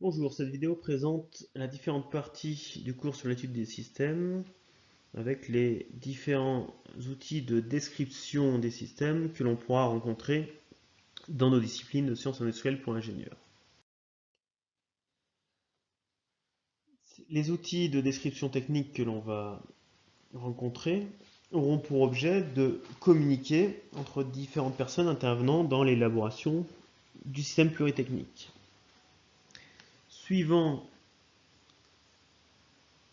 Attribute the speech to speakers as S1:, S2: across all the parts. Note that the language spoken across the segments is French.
S1: Bonjour, cette vidéo présente la différentes parties du cours sur l'étude des systèmes avec les différents outils de description des systèmes que l'on pourra rencontrer dans nos disciplines de sciences industrielles pour ingénieurs. Les outils de description technique que l'on va rencontrer auront pour objet de communiquer entre différentes personnes intervenant dans l'élaboration du système pluritechnique. Suivant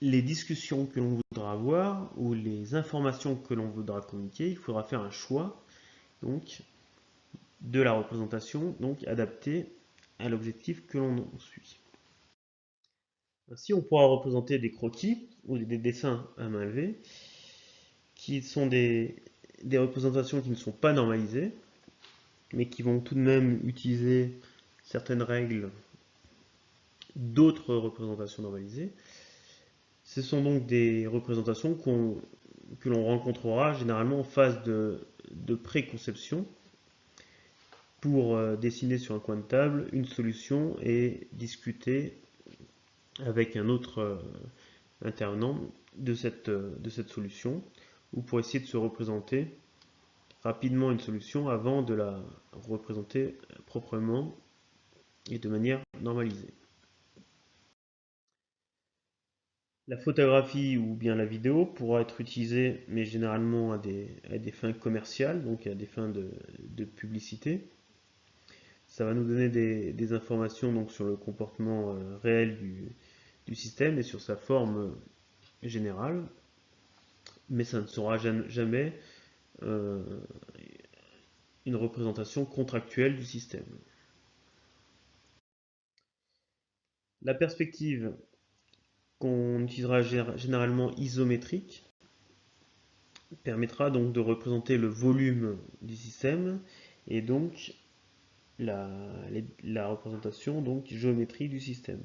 S1: les discussions que l'on voudra avoir ou les informations que l'on voudra communiquer, il faudra faire un choix donc, de la représentation adaptée à l'objectif que l'on suit. Ainsi, on pourra représenter des croquis ou des dessins à main levée qui sont des représentations qui ne sont pas normalisées, mais qui vont tout de même utiliser certaines règles d'autres représentations normalisées. Ce sont donc des représentations que l'on rencontrera généralement en phase de préconception pour dessiner sur un coin de table une solution et discuter avec un autre intervenant de cette solution, ou pour essayer de se représenter rapidement une solution avant de la représenter proprement et de manière normalisée. La photographie ou bien la vidéo pourra être utilisée, mais généralement à des fins commerciales, donc à des fins de publicité. Ça va nous donner des informations donc, sur le comportement réel du système et sur sa forme générale, mais ça ne sera jamais euh, une représentation contractuelle du système. La perspective qu'on utilisera généralement isométrique permettra donc de représenter le volume du système et donc la représentation donc géométrique du système.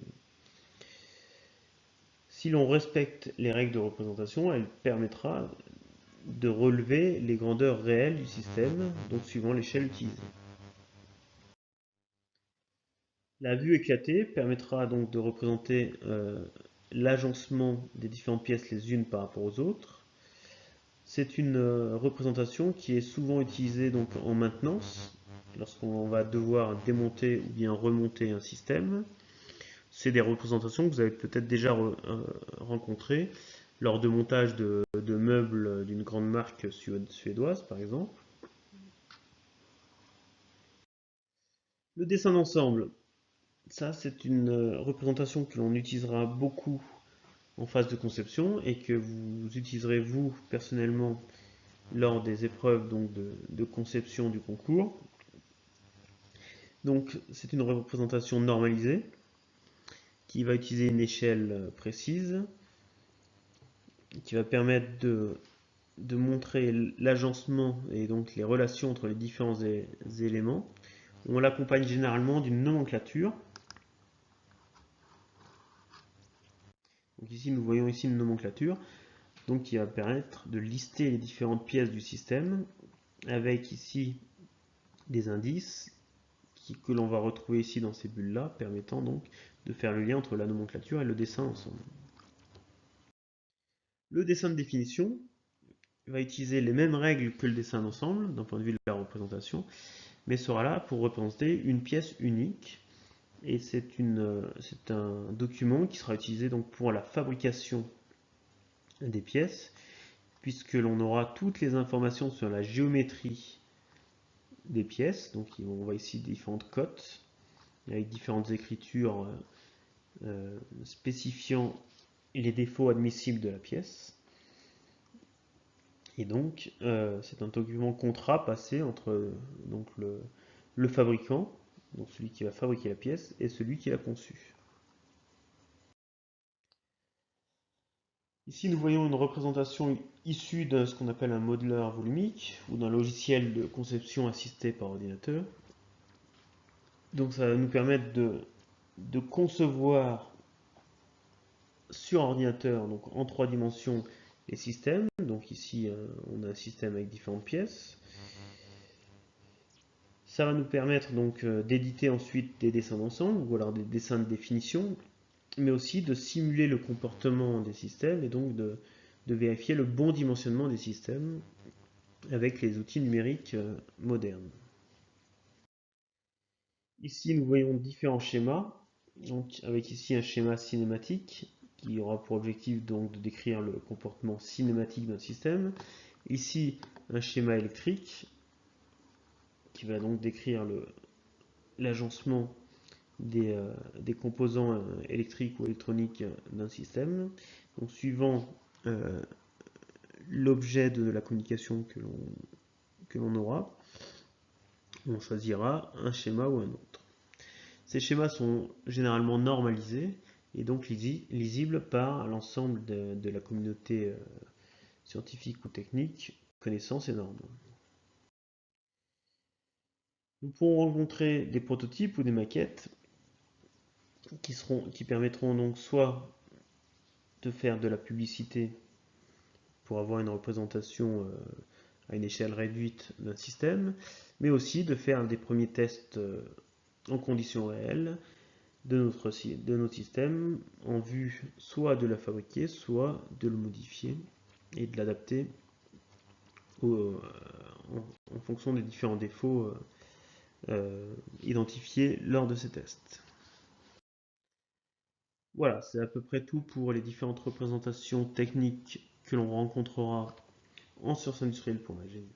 S1: Si l'on respecte les règles de représentation, elle permettra de relever les grandeurs réelles du système, donc suivant l'échelle utilisée. La vue éclatée permettra donc de représenter l'agencement des différentes pièces les unes par rapport aux autres. C'est une représentation qui est souvent utilisée donc en maintenance, lorsqu'on va devoir démonter ou bien remonter un système. C'est des représentations que vous avez peut-être déjà rencontrées lors de montage de meubles d'une grande marque suédoise, par exemple. Le dessin d'ensemble, ça c'est une représentation que l'on utilisera beaucoup en phase de conception et que vous utiliserez vous personnellement lors des épreuves donc, de conception du concours. Donc c'est une représentation normalisée qui va utiliser une échelle précise, qui va permettre de montrer l'agencement et donc les relations entre les différents éléments. On l'accompagne généralement d'une nomenclature. Donc ici, nous voyons ici une nomenclature donc qui va permettre de lister les différentes pièces du système avec ici des indices que l'on va retrouver ici dans ces bulles-là, permettant donc de faire le lien entre la nomenclature et le dessin ensemble. Le dessin de définition va utiliser les mêmes règles que le dessin d'ensemble d'un point de vue de la représentation, mais sera là pour représenter une pièce unique. Et c'est un document qui sera utilisé donc pour la fabrication des pièces, puisque l'on aura toutes les informations sur la géométrie des pièces. Donc on voit ici différentes cotes avec différentes écritures spécifiant les défauts admissibles de la pièce. Et donc c'est un document contrat passé entre donc, le fabricant, donc celui qui va fabriquer la pièce, et celui qui l'a conçue. Ici, nous voyons une représentation issue de ce qu'on appelle un modeleur volumique ou d'un logiciel de conception assisté par ordinateur. Donc, ça va nous permettre de concevoir sur ordinateur, donc en 3 dimensions, les systèmes. Donc ici, on a un système avec différentes pièces. Ça va nous permettre donc d'éditer ensuite des dessins d'ensemble ou alors des dessins de définition, mais aussi de simuler le comportement des systèmes et donc de vérifier le bon dimensionnement des systèmes avec les outils numériques modernes. Ici, nous voyons différents schémas, donc avec ici un schéma cinématique qui aura pour objectif donc de décrire le comportement cinématique d'un système. Ici, un schéma électrique qui va donc décrire l'agencement des composants électriques ou électroniques d'un système. Donc, suivant l'objet de la communication que l'on aura, on choisira un schéma ou un autre. Ces schémas sont généralement normalisés et donc lisibles par l'ensemble de la communauté scientifique ou technique connaissant ces normes. Nous pourrons rencontrer des prototypes ou des maquettes qui permettront donc soit de faire de la publicité pour avoir une représentation à une échelle réduite d'un système, mais aussi de faire des premiers tests en conditions réelles de notre système en vue soit de la fabriquer, soit de le modifier et de l'adapter en fonction des différents défauts identifiés lors de ces tests. Voilà, c'est à peu près tout pour les différentes représentations techniques que l'on rencontrera en sciences industrielles pour la génie.